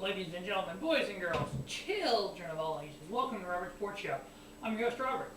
ladies and gentlemen, boys and girls, children of all ages. Welcome to Robert Sports Show. I'm your host, Robert.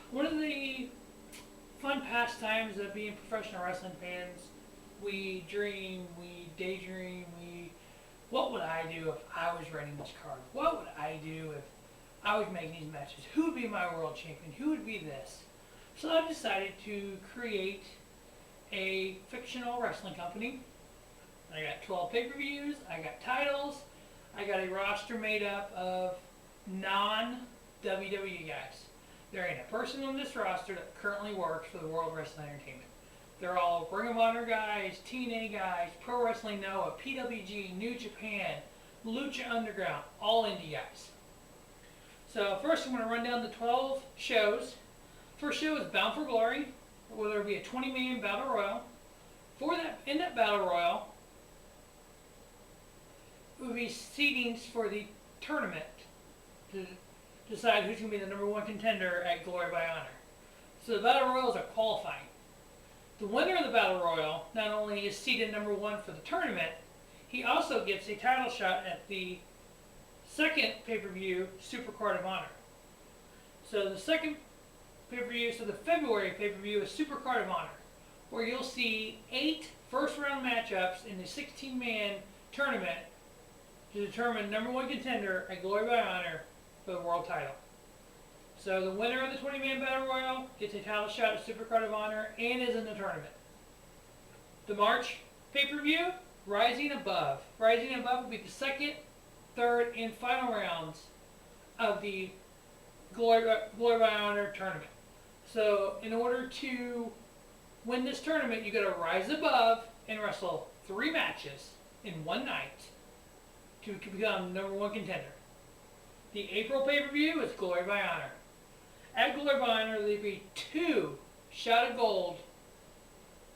One of the fun pastimes of being professional wrestling fans, we dream, we daydream, what would I do if I was running this card? What would I do if I was making these matches? Who would be my world champion? Who would be this? So I decided to create a fictional wrestling company. I got 12 pay-per-views, I got titles, I got a roster made up of non-WWE guys. There ain't a person on this roster that currently works for the World Wrestling Entertainment. They're all Ring of Honor guys, TNA guys, Pro Wrestling Noah, PWG, New Japan, Lucha Underground, all indie guys. So first I'm going to run down the 12 shows. First show is Bound for Glory, where there will be a 20-man battle royal. In that battle royal, it would be seedings for the tournament to decide who's going to be the number one contender at Glory by Honor. So the battle royals are qualifying. The winner of the battle royal not only is seeded number one for the tournament, he also gets a title shot at the second pay-per-view, Super Card of Honor. So the second pay-per-view, so the February pay-per-view is Super Card of Honor, where you'll see 8 first-round matchups in the 16-man tournament to determine number one contender at Glory by Honor for the world title. So the winner of the 20-man battle royal gets a title shot at Super Card of Honor and is in the tournament. The March pay-per-view, Rising Above. Rising Above will be the second, third, and final rounds of the Glory by Honor tournament. So in order to win this tournament, you got to rise above and wrestle 3 matches in one night to become number one contender. The April pay-per-view is Glory by Honor. At Glory by Honor, there will be 2 Shot of Gold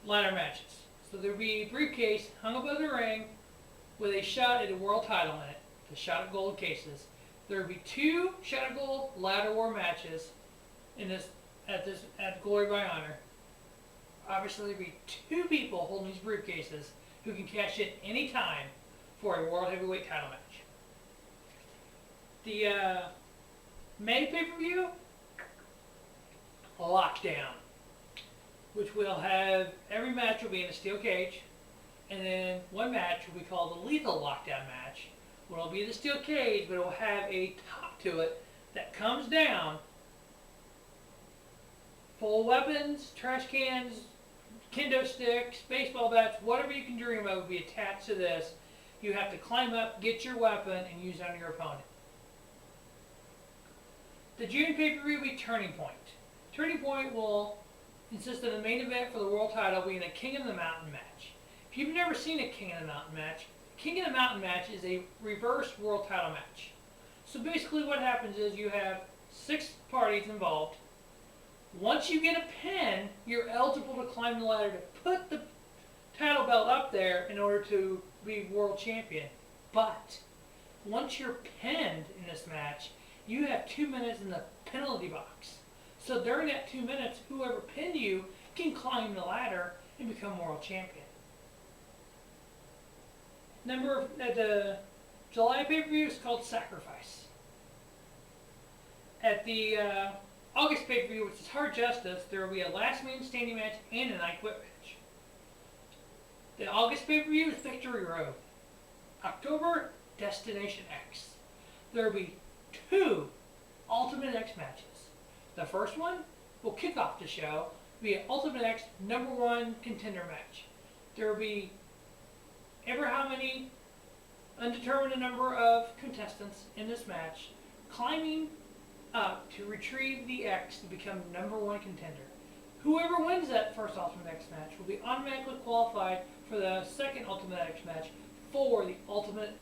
ladder matches. So there will be a briefcase hung above the ring with a shot at a world title in it, the Shot of Gold cases. There will be 2 Shot of Gold ladder war matches at Glory by Honor. Obviously, there will be 2 people holding these briefcases who can cash in any time for a World Heavyweight title match. The May pay-per-view, Lockdown, which will have every match will be in a steel cage, and then one match will be called the Lethal Lockdown match, where it'll be the steel cage, but it will have a top to it that comes down, full of weapons, trash cans, kendo sticks, baseball bats, whatever you can dream of will be attached to this. You have to climb up, get your weapon, and use it on your opponent. The June pay-per-view will be Turning Point. Turning Point will consist of the main event for the world title being a King of the Mountain match. If you've never seen a King of the Mountain match, King of the Mountain match is a reverse world title match. So basically what happens is you have 6 parties involved. Once you get a pin, you're eligible to climb the ladder to put the title belt up there in order to be world champion. But once you're pinned in this match, you have 2 minutes in the penalty box. So during that 2 minutes, whoever pinned you can climb the ladder and become world champion. The July pay-per-view is called Sacrifice. At the August pay-per-view, which is Hard Justice, there will be a last man standing match and an I Quit match. The August pay-per-view is Victory Road. October, Destination X. There will be 2 Ultimate X matches. The first one will kick off the show, be an Ultimate X number 1 contender match. There will be ever how many undetermined number of contestants in this match climbing up to retrieve the X to become number 1 contender. Whoever wins that first Ultimate X match will be automatically qualified for the second Ultimate X match for the Ultimate.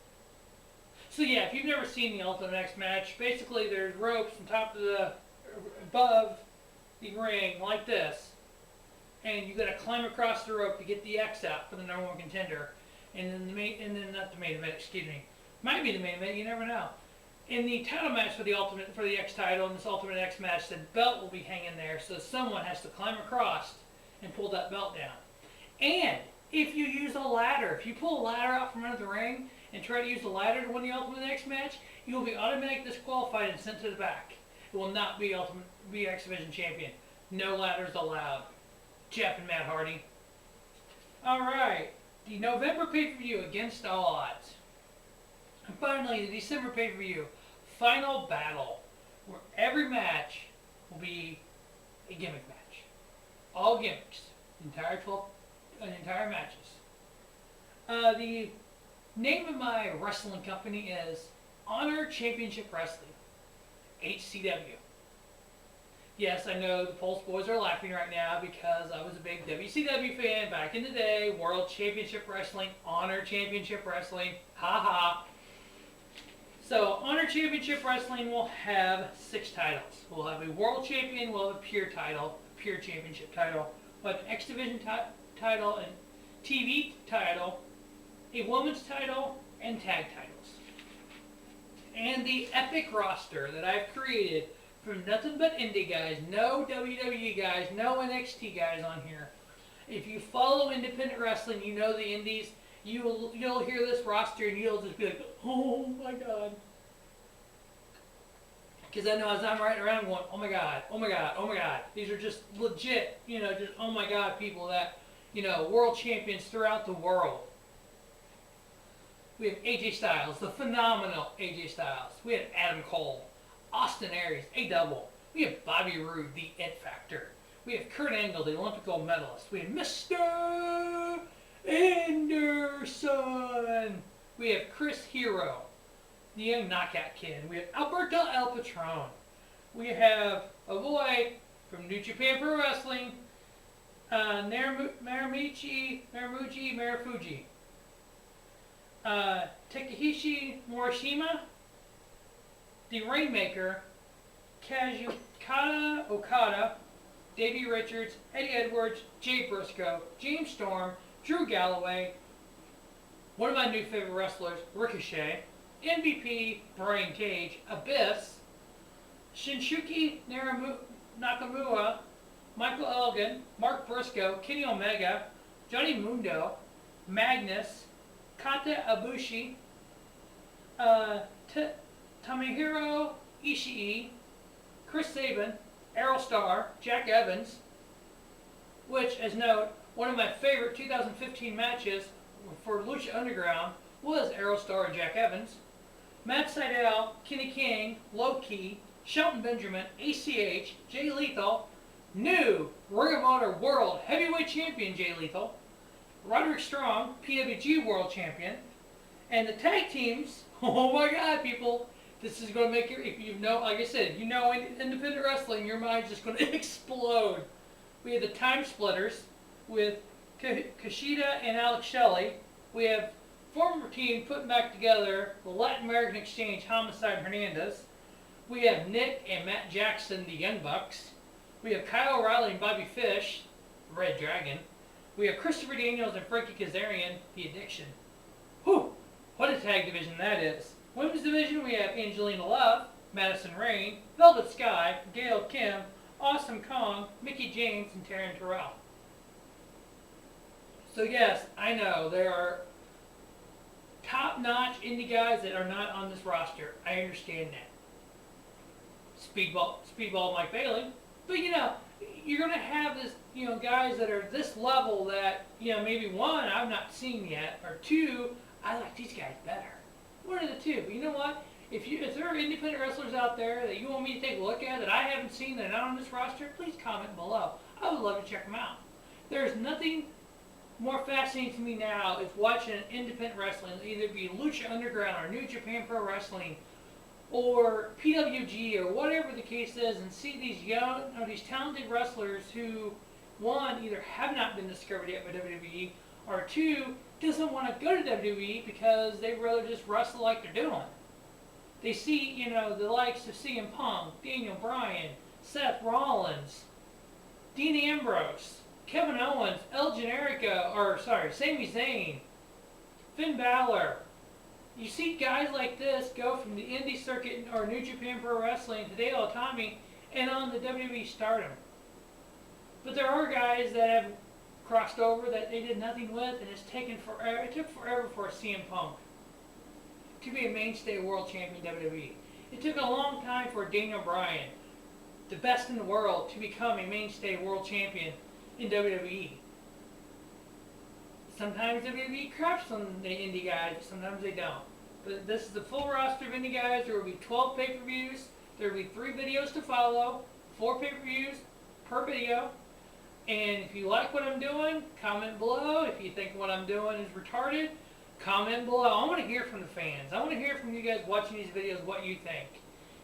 So yeah, if you've never seen the Ultimate X match, basically there's ropes from top to the above the ring like this, and you got to climb across the rope to get the X out for the number 1 contender, and then not the main event, excuse me, might be the main event, you never know. In the title match for the X title, in this Ultimate X match, the belt will be hanging there, so someone has to climb across and pull that belt down. And if you use a ladder. If you pull a ladder out from under the ring and try to use the ladder to win the Ultimate X match, you will be automatically disqualified and sent to the back. It will not be X Division champion. No ladders allowed. Jeff and Matt Hardy. Alright, the November pay-per-view Against All Odds. And finally, the December pay-per-view Final Battle, where every match will be a gimmick match. All gimmicks. Entire matches. The name of my wrestling company is Honor Championship Wrestling, HCW. Yes, I know the Pulse Boys are laughing right now because I was a big WCW fan back in the day. World Championship Wrestling, Honor Championship Wrestling, haha. So, Honor Championship Wrestling will have 6 titles. We'll have a World Champion, we'll have a Pure title, Pure Championship title, we'll have an X Division title, and TV title, a Women's title, and Tag titles. And the epic roster that I've created from nothing but indie guys, no WWE guys, no NXT guys on here. If you follow independent wrestling, you know the indies. You'll hear this roster and you'll just be like, oh my god. Because I know as I'm riding around going, oh my god, oh my god, oh my god. These are just legit, just oh my god people that, world champions throughout the world. We have AJ Styles, the phenomenal AJ Styles. We have Adam Cole, Austin Aries, A-Double. We have Bobby Roode, the It Factor. We have Kurt Angle, the Olympic gold medalist. We have Mr. Anderson. We have Chris Hero, the young knockout kid. We have Alberto El Patron. We have a boy from New Japan Pro Wrestling, Marufuji. Takeshi Morishima, the Rainmaker, Kazuchika Okada, Davey Richards, Eddie Edwards, Jay Briscoe, James Storm, Drew Galloway, one of my new favorite wrestlers, Ricochet, MVP, Brian Cage, Abyss, Shinsuke Nakamura, Michael Elgin, Mark Briscoe, Kenny Omega, Johnny Mundo, Magnus, Kata Ibushi, Tomohiro Ishii, Chris Sabin, Errol Starr, Jack Evans, which, as note, one of my favorite 2015 matches for Lucha Underground was Errol Starr and Jack Evans, Matt Sydal, Kenny King, Low Key, Shelton Benjamin, ACH, Jay Lethal, new Ring of Honor World Heavyweight Champion Jay Lethal, Roderick Strong, PWG World Champion, and the tag teams. Oh my God, people! This is going to make if you know, like I said, independent wrestling, your mind's just going to explode. We have the Time Splitters with Kushida and Alex Shelley. We have former team putting back together the Latin American Exchange, Homicide Hernandez. We have Nick and Matt Jackson, the Young Bucks. We have Kyle O'Reilly and Bobby Fish, Red Dragon. We have Christopher Daniels and Frankie Kazarian, The Addiction. Whew! What a tag division that is. Women's division, we have Angelina Love, Madison Rayne, Velvet Sky, Gail Kim, Awesome Kong, Mickie James, and Taryn Terrell. So yes, I know there are top-notch indie guys that are not on this roster. I understand that. Speedball Mike Bailey. But you're going to have this, guys that are this level that, maybe one, I've not seen yet, or two, I like these guys better. One of the two. But you know what? If there are independent wrestlers out there that you want me to take a look at that I haven't seen that are not on this roster, please comment below. I would love to check them out. There's nothing more fascinating to me now is watching independent wrestling, either be Lucha Underground or New Japan Pro Wrestling or PWG or whatever the case is, and see these young or these talented wrestlers who, one, either have not been discovered yet by WWE, or two, doesn't want to go to WWE because they'd rather just wrestle like they're doing. They see, the likes of CM Punk, Daniel Bryan, Seth Rollins, Dean Ambrose, Kevin Owens, Sami Zayn, Finn Balor. You see guys like this go from the indie circuit or New Japan Pro Wrestling to Hideo Itami and on the WWE Stardom. But there are guys that have crossed over that they did nothing with, and it's taken forever. It took forever for CM Punk to be a mainstay world champion in WWE. It took a long time for Daniel Bryan, the best in the world, to become a mainstay world champion in WWE. Sometimes WWE craps on the indie guys, sometimes they don't. But this is the full roster of indie guys. There will be 12 pay-per-views. There will be 3 videos to follow, 4 pay-per-views per video. And if you like what I'm doing, comment below. If you think what I'm doing is retarded, comment below. I want to hear from the fans. I want to hear from you guys watching these videos what you think.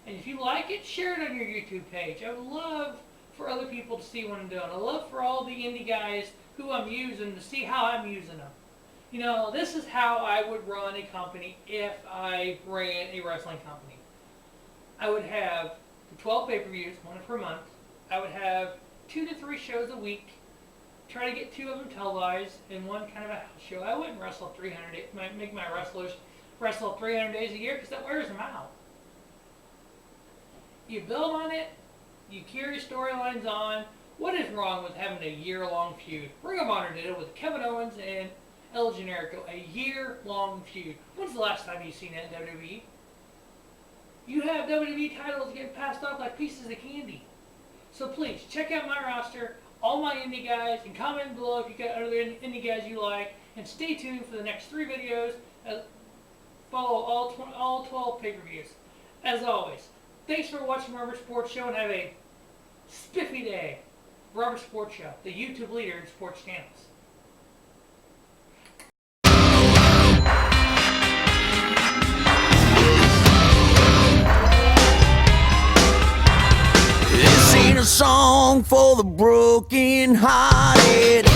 And if you like it, share it on your YouTube page. I would love for other people to see what I'm doing. I love for all the indie guys who I'm using to see how I'm using them. You know, this is how I would run a company if I ran a wrestling company. I would have 12 pay-per-views, 1 per month. I would have 2 to 3 shows a week. Try to get 2 of them televised and 1 kind of a house show. I wouldn't wrestle 300 days, make my wrestlers wrestle 300 days a year because that wears them out. You build on it, you carry storylines on. What is wrong with having a year-long feud? Ring of Honor did it with Kevin Owens and El Generico, a year-long feud. When's the last time you've seen that in WWE? You have WWE titles getting passed off like pieces of candy. So please, check out my roster, all my indie guys, and comment below if you got other indie guys you like. And stay tuned for the next 3 videos. Follow all 12 pay-per-views. As always, thanks for watching Robert Sports Show, and have a spiffy day. Robert Sports Show, the YouTube leader in sports channels. This ain't a song for the broken hearted.